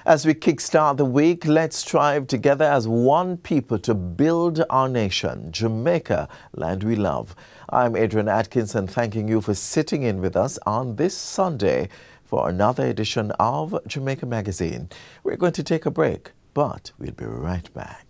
As we kickstart the week, let's strive together as one people to build our nation, Jamaica, land we love. I'm Adrian Atkinson, thanking you for sitting in with us on this Sunday for another edition of Jamaica Magazine. We're going to take a break, but we'll be right back.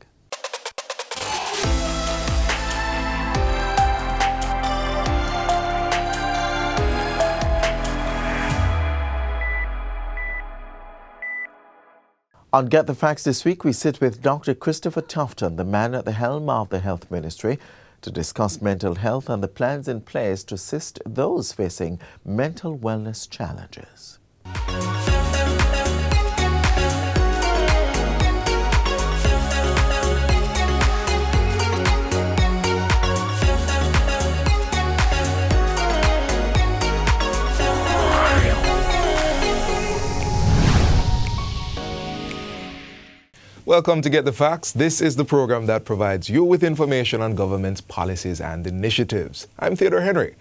On Get the Facts this week, we sit with Dr. Christopher Tufton, the man at the helm of the Health Ministry, to discuss mental health and the plans in place to assist those facing mental wellness challenges. Welcome to Get the Facts. This is the program that provides you with information on government's policies and initiatives. I'm Theodore Henry.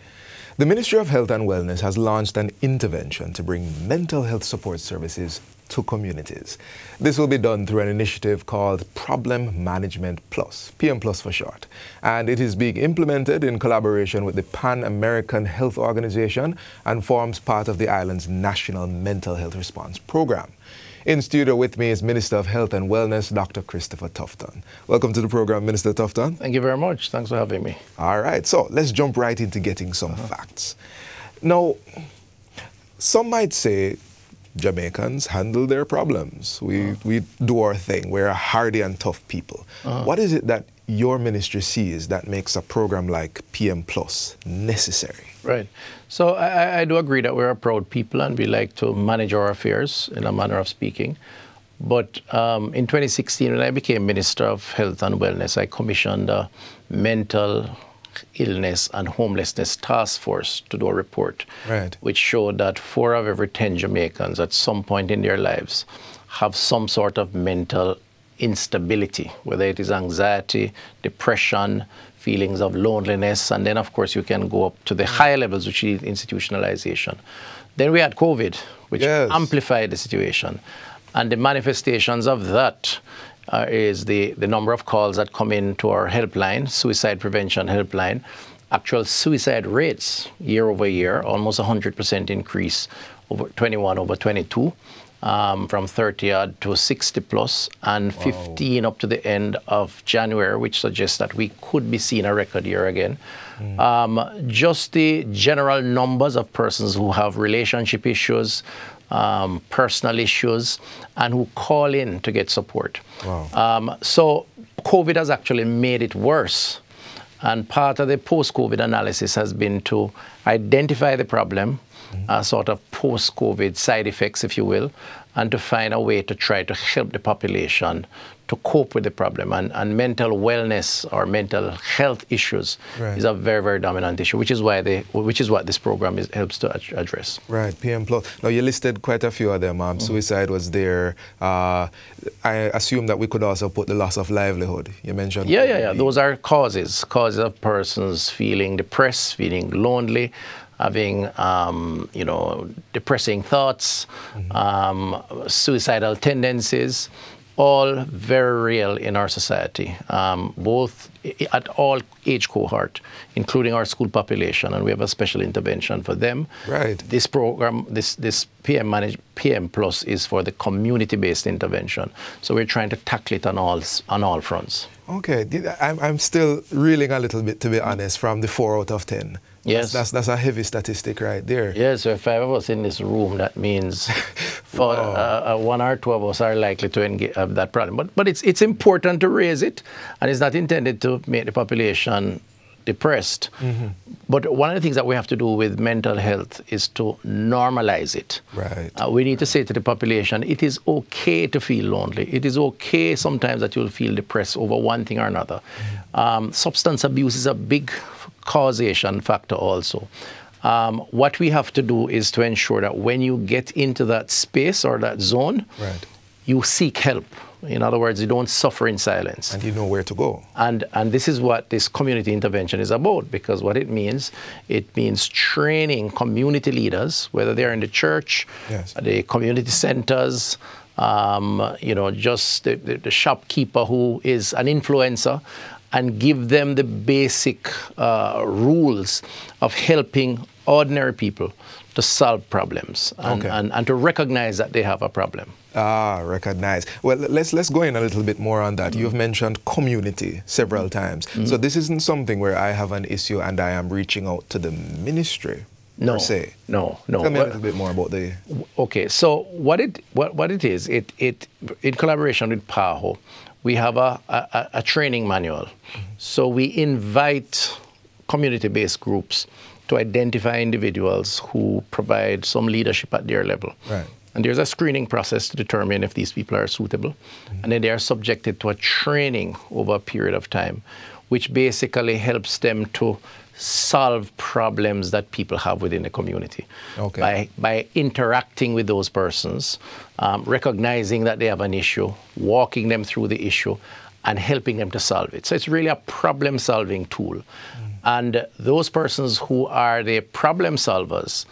The Ministry of Health and Wellness has launched an intervention to bring mental health support services to communities. This will be done through an initiative called Problem Management Plus, PM Plus for short. And it is being implemented in collaboration with the Pan American Health Organization and forms part of the island's National Mental Health Response Program. In studio with me is Minister of Health and Wellness, Dr. Christopher Tufton. Welcome to the program, Minister Tufton. Thank you very much. Thanks for having me. All right, so let's jump right into getting some facts. Now, some might say Jamaicans handle their problems. We do our thing. We're a hardy and tough people. What is it that your ministry sees that makes a program like PM Plus necessary? Right. So I do agree that we're a proud people and we like to manage our affairs in a manner of speaking. But in 2016, when I became Minister of Health and Wellness, I commissioned a mental illness and homelessness task force to do a report, which showed that 4 of every 10 Jamaicans at some point in their lives have some sort of mental instability, whether it is anxiety, depression, feelings of loneliness, and then of course you can go up to the higher levels, which is institutionalization. Then we had COVID, which amplified the situation. And the manifestations of that is the number of calls that come into our helpline, suicide prevention helpline, actual suicide rates year over year, almost 100% increase over 21 over 22. From 30 odd to 60 plus, and 15 up to the end of January, which suggests that we could be seeing a record year again. Just the general numbers of persons who have relationship issues, personal issues, and who call in to get support. So COVID has actually made it worse. And part of the post-COVID analysis has been to identify the problem, sort of post-COVID side effects, if you will, and to find a way to try to help the population to cope with the problem. And mental wellness or mental health issues is a very, very dominant issue, which is what this program helps to address. Right, PM Plus. Now, you listed quite a few of them. Suicide was there. I assume that we could also put the loss of livelihood. You mentioned. Yeah. Those are causes of persons feeling depressed, feeling lonely, having, depressing thoughts, suicidal tendencies, all very real in our society, both at all age cohort, including our school population, and we have a special intervention for them. Right. This program, this PM Plus is for the community-based intervention. So we're trying to tackle it on all fronts. Okay, I'm still reeling a little bit, to be honest, from the 4 out of 10. Yes. That's a heavy statistic right there. Yes, so if 5 of us in this room, that means for 1 or 2 of us are likely to have that problem. But it's important to raise it, and it's not intended to make the population depressed. But one of the things that we have to do with mental health is to normalize it. Right. We need to say to the population, it is okay to feel lonely. It is okay sometimes that you'll feel depressed over one thing or another. Substance abuse is a big causation factor also. What we have to do is to ensure that when you get into that space or that zone, you seek help. In other words, you don't suffer in silence. And you know where to go. And this is what this community intervention is about, because what it means training community leaders, whether they're in the church, the community centers, just the shopkeeper who is an influencer, and give them the basic rules of helping ordinary people to solve problems and to recognize that they have a problem. Recognize. Well, let's go in a little bit more on that. You've mentioned community several times. So this isn't something where I have an issue and I am reaching out to the ministry per se. No. Tell me a little bit more about the... Okay, so what it is, in collaboration with PAHO, we have a training manual. So we invite community-based groups to identify individuals who provide some leadership at their level. Right. And there's a screening process to determine if these people are suitable. And then they are subjected to a training over a period of time, which basically helps them to solve problems that people have within the community. By interacting with those persons, recognizing that they have an issue, walking them through the issue, and helping them to solve it. So it's really a problem-solving tool. And those persons who are the problem solvers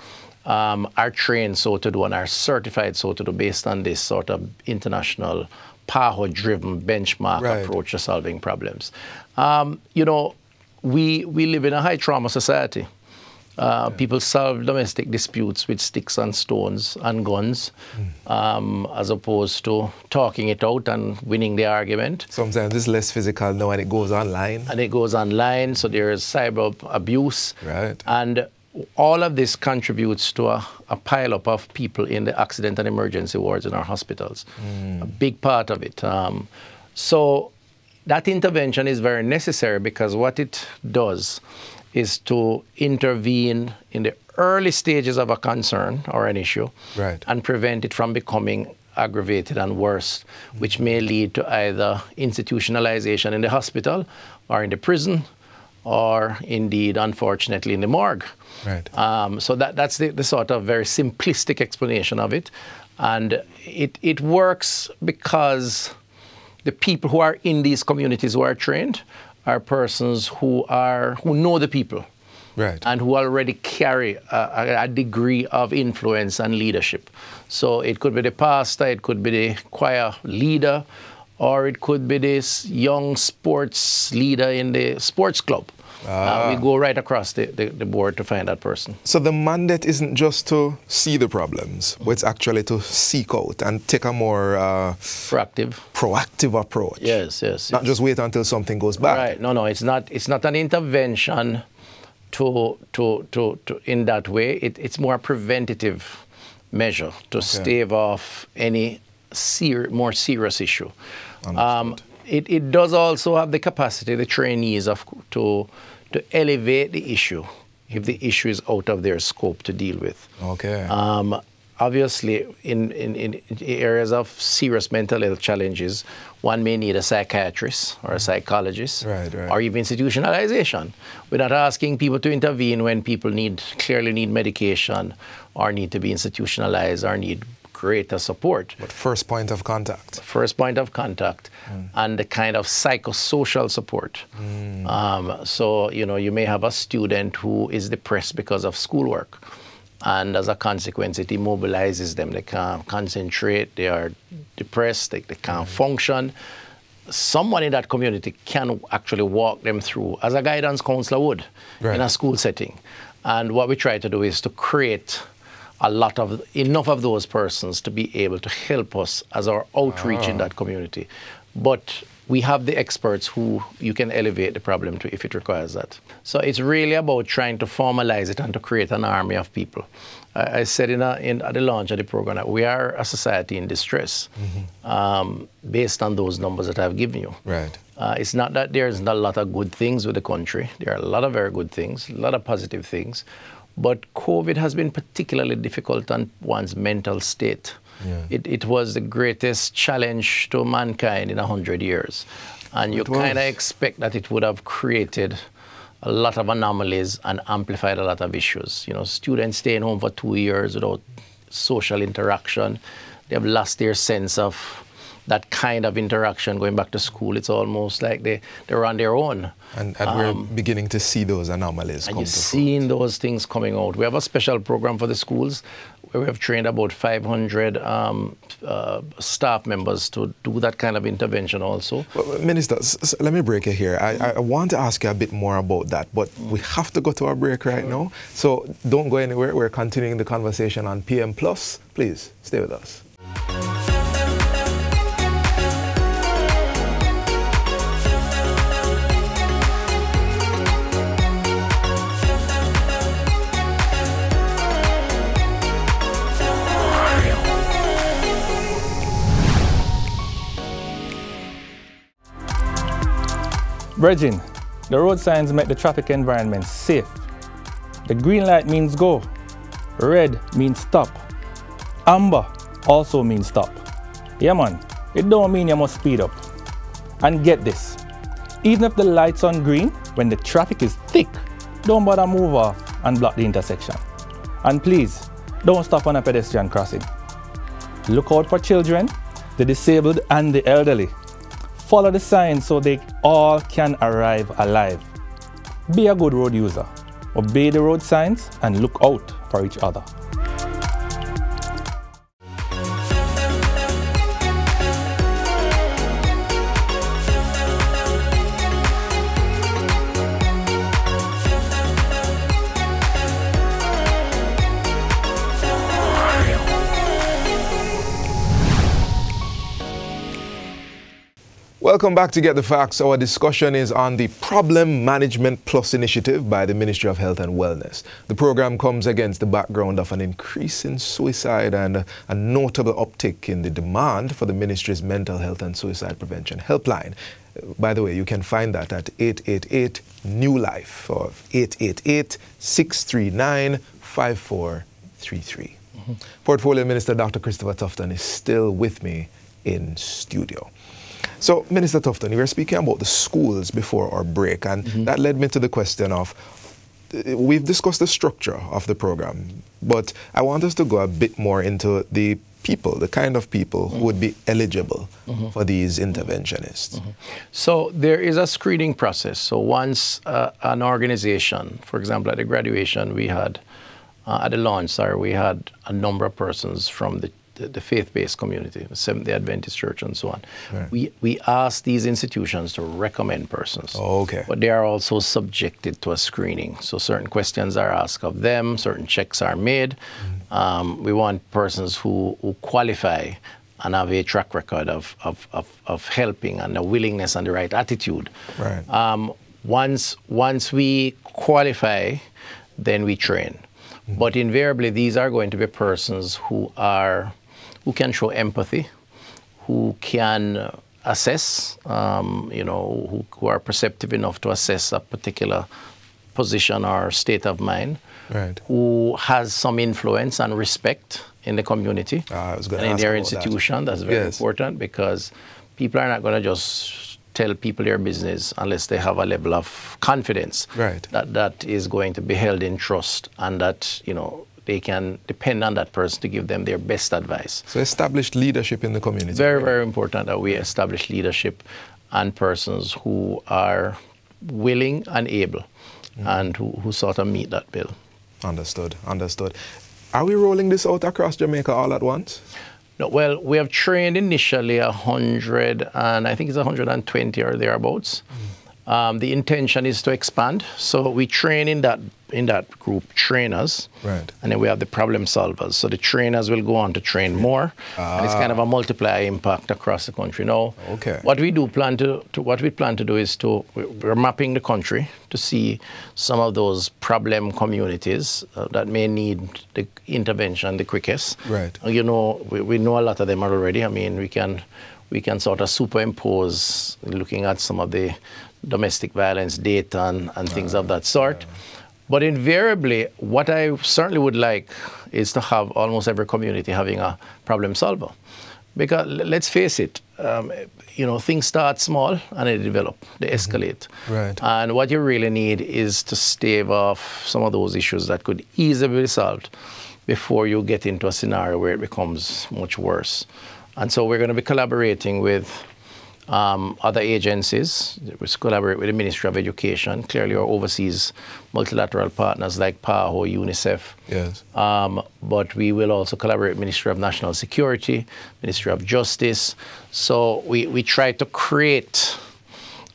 are trained so to do and are certified so to do based on this sort of international PAHO-driven benchmark approach to solving problems. We live in a high trauma society. People solve domestic disputes with sticks and stones and guns, as opposed to talking it out and winning the argument. Sometimes it's less physical now and it goes online. And it goes online, so there is cyber abuse. Right. And all of this contributes to a pile-up of people in the accident and emergency wards in our hospitals. A big part of it. So that intervention is very necessary because what it does is to intervene in the early stages of a concern or an issue and prevent it from becoming aggravated and worse, which may lead to either institutionalization in the hospital or in the prison or indeed, unfortunately, in the morgue. So that's the sort of very simplistic explanation of it. And it works because the people who are in these communities who are trained are persons who know the people and who already carry a degree of influence and leadership. So it could be the pastor, it could be the choir leader, or it could be this young sports leader in the sports club. We go right across the board to find that person. So the mandate isn't just to see the problems, but it's actually to seek out and take a more proactive approach. Yes. Not just wait until something goes bad. Right. No. It's not an intervention to in that way. It's more a preventative measure to stave off any more serious issue. It does also have the capacity, the trainees, to elevate the issue if the issue is out of their scope to deal with. Obviously, in areas of serious mental health challenges, one may need a psychiatrist or a psychologist or even institutionalization. We're not asking people to intervene when people clearly need medication or need to be institutionalized or need greater support. But first point of contact. First point of contact and the kind of psychosocial support. So, you may have a student who is depressed because of schoolwork. And as a consequence, it immobilizes them. They can't concentrate, they are depressed, they can't function. Someone in that community can actually walk them through, as a guidance counselor would, in a school setting. And what we try to do is to create enough of those persons to be able to help us as our outreach in that community. But we have the experts who you can elevate the problem to if it requires that. So it's really about trying to formalize it and to create an army of people. I said at the launch of the program that we are a society in distress based on those numbers that I've given you. It's not that there's not a lot of good things with the country. There are a lot of very good things, a lot of positive things. But COVID has been particularly difficult on one's mental state. It was the greatest challenge to mankind in 100 years. And you kind of expect that it would have created a lot of anomalies and amplified a lot of issues. Students staying home for 2 years without social interaction. They have lost their sense of that kind of interaction going back to school. It's almost like they're on their own. And we're beginning to see those anomalies come to And you're seeing those things coming out. We have a special program for the schools we have trained about 500 staff members to do that kind of intervention also. Well, Minister, let me break it here. I want to ask you a bit more about that, but we have to go to our break right now. So don't go anywhere. We're continuing the conversation on PM+. Please stay with us. Brethren, the road signs make the traffic environment safe. The green light means go, red means stop, amber also means stop. Yeah man, it don't mean you must speed up. And get this, even if the light's on green, when the traffic is thick, don't bother move off and block the intersection. And please, don't stop on a pedestrian crossing. Look out for children, the disabled and the elderly. Follow the signs so they all can arrive alive. Be a good road user. Obey the road signs and look out for each other. Welcome back to Get the Facts. Our discussion is on the Problem Management Plus initiative by the Ministry of Health and Wellness. The program comes against the background of an increase in suicide and a notable uptick in the demand for the ministry's mental health and suicide prevention helpline. By the way, you can find that at 888-NEW-LIFE or 888-639-5433. Portfolio Minister Dr. Christopher Tufton is still with me in studio. So, Minister Tufton, you were speaking about the schools before our break, and that led me to the question of, we've discussed the structure of the program, but I want us to go a bit more into the people, the kind of people who would be eligible for these interventionists. So there is a screening process. So once an organization, for example, at the graduation, we had, at the launch, we had a number of persons from the faith-based community, the Seventh-day Adventist Church and so on. Right. We ask these institutions to recommend persons. Oh, okay. But they are also subjected to a screening. So certain questions are asked of them, certain checks are made. We want persons who qualify and have a track record of helping and a willingness and the right attitude. Right. Once we qualify, then we train. But invariably, these are going to be persons who can show empathy, who can assess, who are perceptive enough to assess a particular position or state of mind, right, who has some influence and respect in the community and in their institution. That's very important, because people are not going to just tell people their business unless they have a level of confidence that is going to be held in trust, and that they can depend on that person to give them their best advice. So established leadership in the community. Very, very important that we establish leadership and persons who are willing and able and who sort of meet that bill. Understood, understood. Are we rolling this out across Jamaica all at once? No, well, we have trained initially 100, and I think it's 120 or thereabouts. The intention is to expand, so we train in that group trainers, right, and then we have the problem solvers. So the trainers will go on to train more, and it's kind of a multiplier impact across the country. Now, what we plan to do is we're mapping the country to see some of those problem communities that may need the intervention the quickest. Right. We know a lot of them already. I mean, we can sort of superimpose looking at some of the domestic violence data and things of that sort. But invariably, what I certainly would like is to have almost every community having a problem solver. Because let's face it, things start small and they develop, they escalate. Right. And what you really need is to stave off some of those issues that could easily be solved before you get into a scenario where it becomes much worse. And so we're going to be collaborating with other agencies. We collaborate with the Ministry of Education, clearly our overseas multilateral partners like PAHO, UNICEF. Yes. But we will also collaborate with Ministry of National Security, Ministry of Justice. So we try to create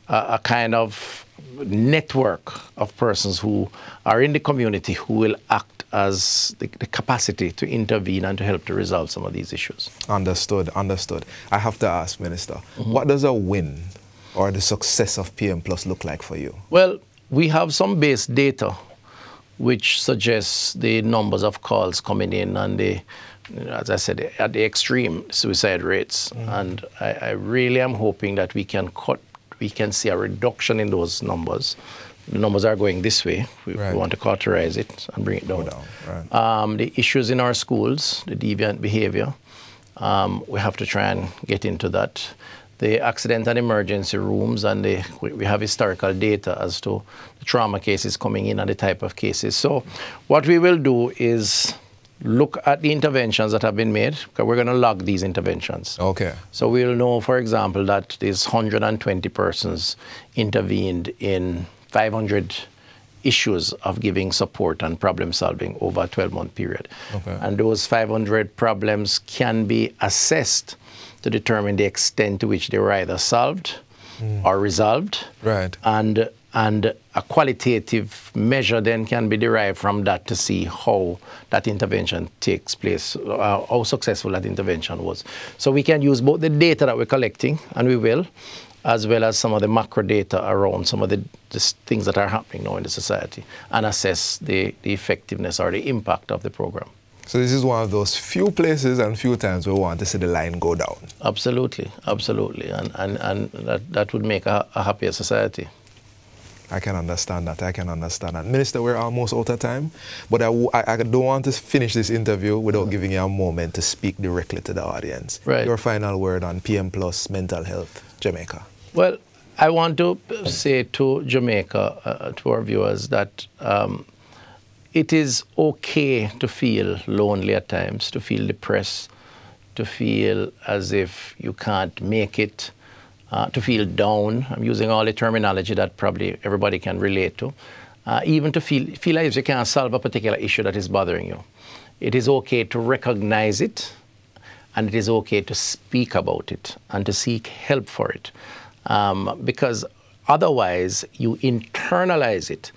a kind of network of persons who are in the community who will act as the capacity to intervene and to help to resolve some of these issues. Understood, understood. I have to ask, Minister, what does a win or the success of PM Plus look like for you? Well, we have some base data which suggests the numbers of calls coming in and the, as I said, at the extreme suicide rates. And I really am hoping that we can see a reduction in those numbers. The numbers are going this way. We want to cauterize it and bring it down. Right. The issues in our schools, the deviant behavior, we have to try and get into that. The accident and emergency rooms, and we have historical data as to the trauma cases coming in and the type of cases. So what we will do is look at the interventions that have been made, because we're going to log these interventions. Okay. So we'll know, for example, that there's 120 persons intervened in 500 issues of giving support and problem solving over a 12-month period. Okay. And those 500 problems can be assessed to determine the extent to which they were either solved or resolved. Right. And a qualitative measure then can be derived from that to see how that intervention takes place, how successful that intervention was. So we can use both the data that we're collecting, and we will, as well as some of the macro data around some of the things that are happening now in the society, and assess the effectiveness or the impact of the program. So this is one of those few places and few times we want to see the line go down. Absolutely, absolutely, and that would make a happier society. I can understand that. I can understand that. Minister, we're almost out of time, but I don't want to finish this interview without giving you a moment to speak directly to the audience. Right. Your final word on PM Plus mental health, Jamaica. Well, I want to say to Jamaica, to our viewers, that it is okay to feel lonely at times, to feel depressed, to feel as if you can't make it, to feel down. I'm using all the terminology that probably everybody can relate to. Even to feel as if you can't solve a particular issue that is bothering you. It is okay to recognize it, and it is okay to speak about it and to seek help for it. Because otherwise you internalize it.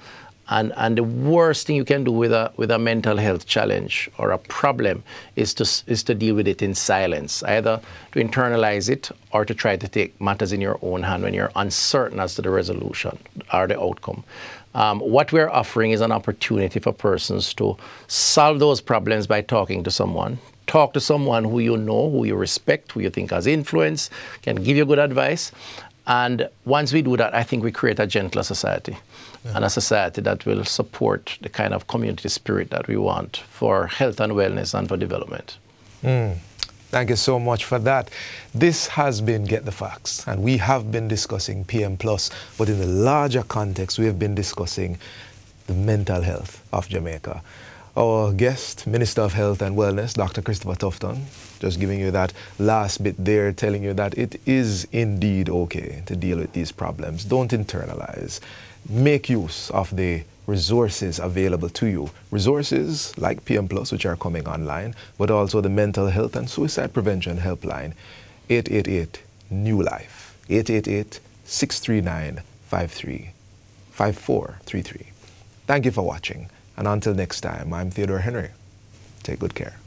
And the worst thing you can do with a mental health challenge or a problem is to deal with it in silence, either to internalize it or to try to take matters in your own hand when you're uncertain as to the resolution or the outcome. What we're offering is an opportunity for persons to solve those problems by talking to someone. Talk to someone who you know, who you respect, who you think has influence, can give you good advice. And once we do that, I think we create a gentler society. And a society that will support the kind of community spirit that we want for health and wellness and for development. Thank you so much for that. This has been Get the Facts, and we have been discussing PM Plus, but in the larger context, we have been discussing the mental health of Jamaica. Our guest, Minister of Health and Wellness, Dr. Christopher Tufton, just giving you that last bit there, telling you that it is indeed okay to deal with these problems. Don't internalize. Make use of the resources available to you. Resources like PM Plus, which are coming online, but also the Mental Health and Suicide Prevention Helpline, 888-NEW LIFE, 888-639-5433. Thank you for watching, and until next time, I'm Theodore Henry. Take good care.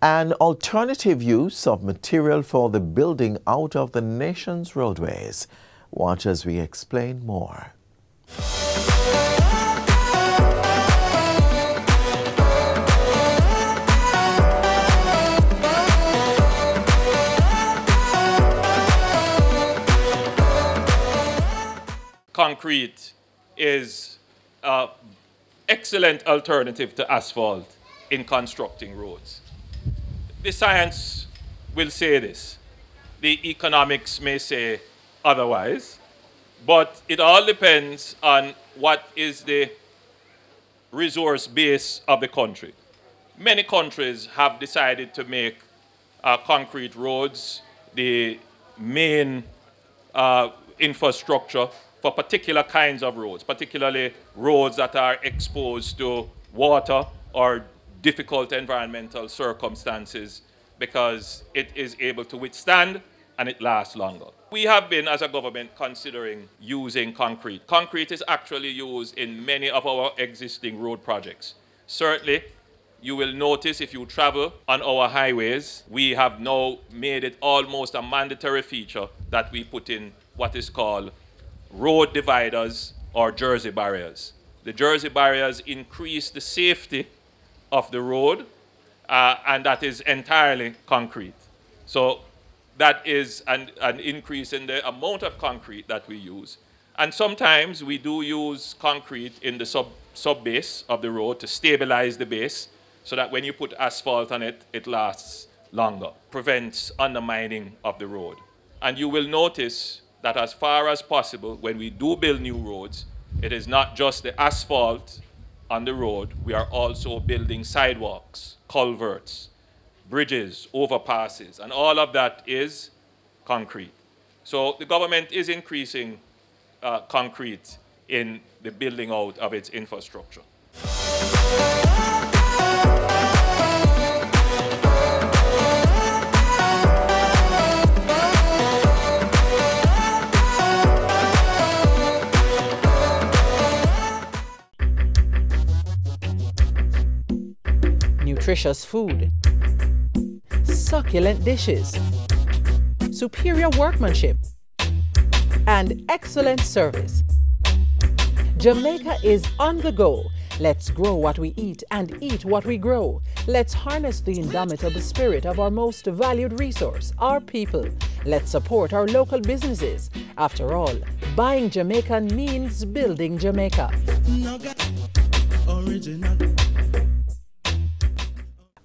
An alternative use of material for the building out of the nation's roadways. Watch as we explain more. concrete is an excellent alternative to asphalt in constructing roads. The science will say this. The economics may say otherwise, but it all depends on what is the resource base of the country. Many countries have decided to make concrete roads the main infrastructure for particular kinds of roads, particularly roads that are exposed to water or difficult environmental circumstances, because it is able to withstand and it lasts longer. We have been, as a government, considering using concrete. Concrete is actually used in many of our existing road projects. Certainly, you will notice if you travel on our highways, we have now made it almost a mandatory feature that we put in what is called road dividers or Jersey barriers. The Jersey barriers increase the safety of the road, and that is entirely concrete. So that is an increase in the amount of concrete that we use. And sometimes we do use concrete in the sub-base of the road to stabilize the base, so that when you put asphalt on it, it lasts longer, prevents undermining of the road. And you will notice that as far as possible, when we do build new roads, it is not just the asphalt on the road, we are also building sidewalks, culverts, bridges, overpasses, and all of that is concrete. So the government is increasing concrete in the building out of its infrastructure. Nutritious food, succulent dishes, superior workmanship, and excellent service. Jamaica is on the go. Let's grow what we eat and eat what we grow. Let's harness the indomitable spirit of our most valued resource, our people. Let's support our local businesses. After all, buying Jamaican means building Jamaica.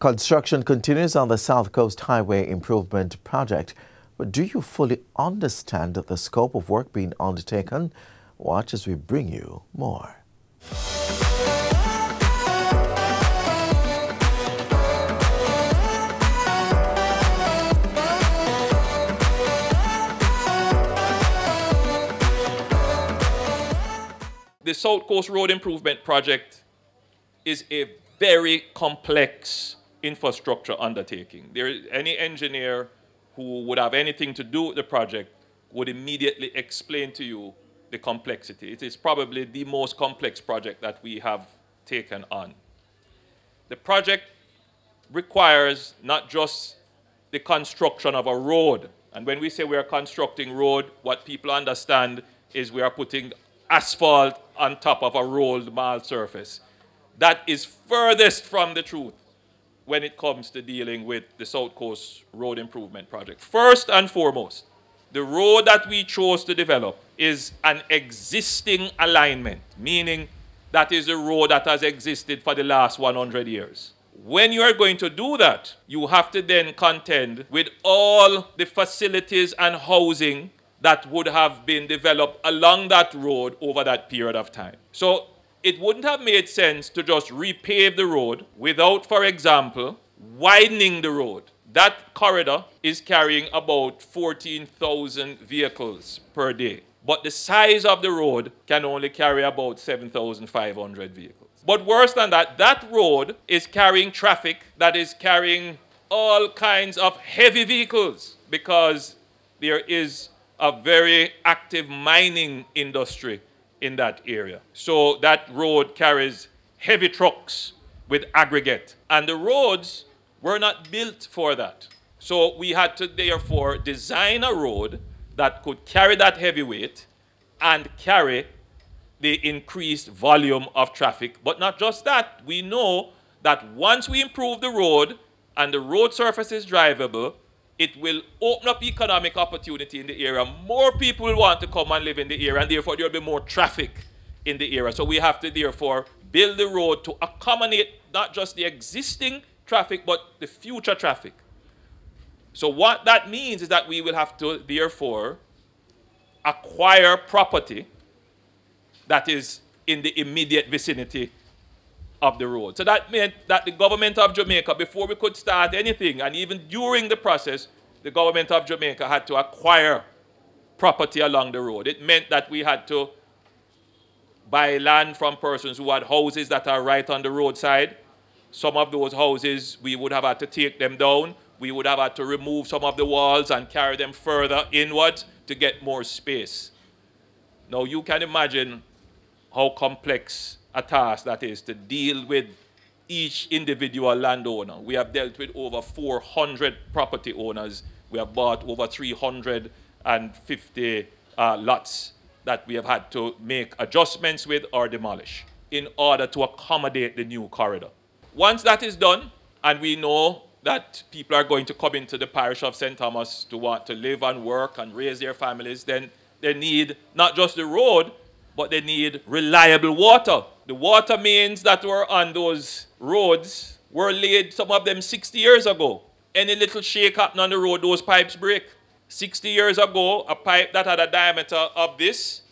Construction continues on the South Coast Highway Improvement Project. But do you fully understand the scope of work being undertaken? Watch as we bring you more. The South Coast Road Improvement Project is a very complex infrastructure undertaking. Any engineer who would have anything to do with the project would immediately explain to you the complexity. It is probably the most complex project that we have taken on. The project requires not just the construction of a road. And when we say we are constructing road, what people understand is we are putting asphalt on top of a rolled marl surface. That is furthest from the truth when it comes to dealing with the South Coast Road Improvement Project. First and foremost, the road that we chose to develop is an existing alignment, meaning that is a road that has existed for the last 100 years. When you are going to do that, you have to then contend with all the facilities and housing that would have been developed along that road over that period of time. So it wouldn't have made sense to just repave the road without, for example, widening the road. That corridor is carrying about 14,000 vehicles per day. But the size of the road can only carry about 7,500 vehicles. But worse than that, that road is carrying traffic that is carrying all kinds of heavy vehicles, because there is a very active mining industry in that area. So that road carries heavy trucks with aggregate. And the roads were not built for that. So we had to therefore design a road that could carry that heavy weight and carry the increased volume of traffic. But not just that. We know that once we improve the road and the road surface is drivable, it will open up economic opportunity in the area. More people will want to come and live in the area, and therefore there will be more traffic in the area. So we have to therefore build the road to accommodate not just the existing traffic, but the future traffic. So what that means is that we will have to therefore acquire property that is in the immediate vicinity of the road. So that meant that the government of Jamaica, before we could start anything, and even during the process, the government of Jamaica had to acquire property along the road. It meant that we had to buy land from persons who had houses that are right on the roadside. Some of those houses, we would have had to take them down. We would have had to remove some of the walls and carry them further inward to get more space. Now, you can imagine how complex a task that is to deal with each individual landowner. We have dealt with over 400 property owners. We have bought over 350 lots that we have had to make adjustments with or demolish in order to accommodate the new corridor. Once that is done, and we know that people are going to come into the parish of St. Thomas to want to live and work and raise their families, then they need not just the road, but they need reliable water. The water mains that were on those roads were laid, some of them 60 years ago. Any little shake happen on the road, those pipes break. 60 years ago, a pipe that had a diameter of this,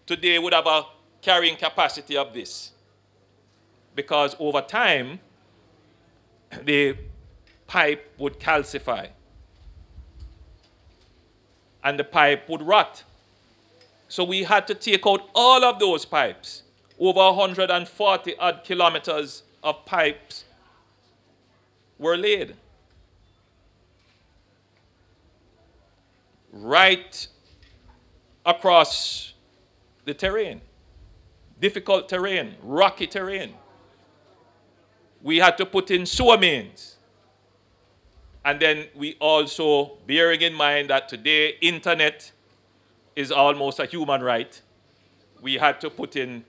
today would have a carrying capacity of this. Because over time, the pipe would calcify and the pipe would rot. So we had to take out all of those pipes. Over 140 odd kilometers of pipes were laid. Right across the terrain. Difficult terrain, rocky terrain. We had to put in sewer mains. And then we also, bearing in mind that today internet is almost a human right, we had to put in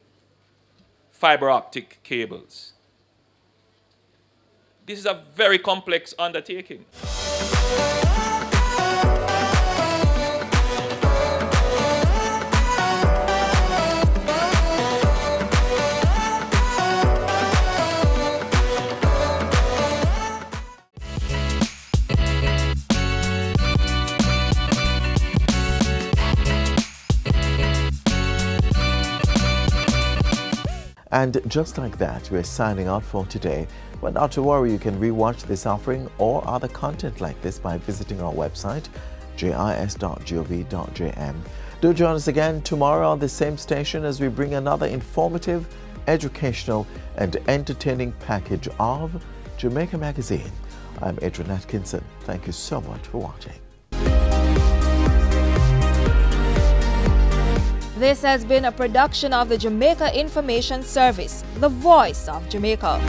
fiber optic cables. This is a very complex undertaking. And just like that, we're signing out for today. But not to worry, you can rewatch this offering or other content like this by visiting our website, jis.gov.jm. Do join us again tomorrow on the same station as we bring another informative, educational and entertaining package of Jamaica Magazine. I'm Adrian Atkinson. Thank you so much for watching. This has been a production of the Jamaica Information Service, the voice of Jamaica.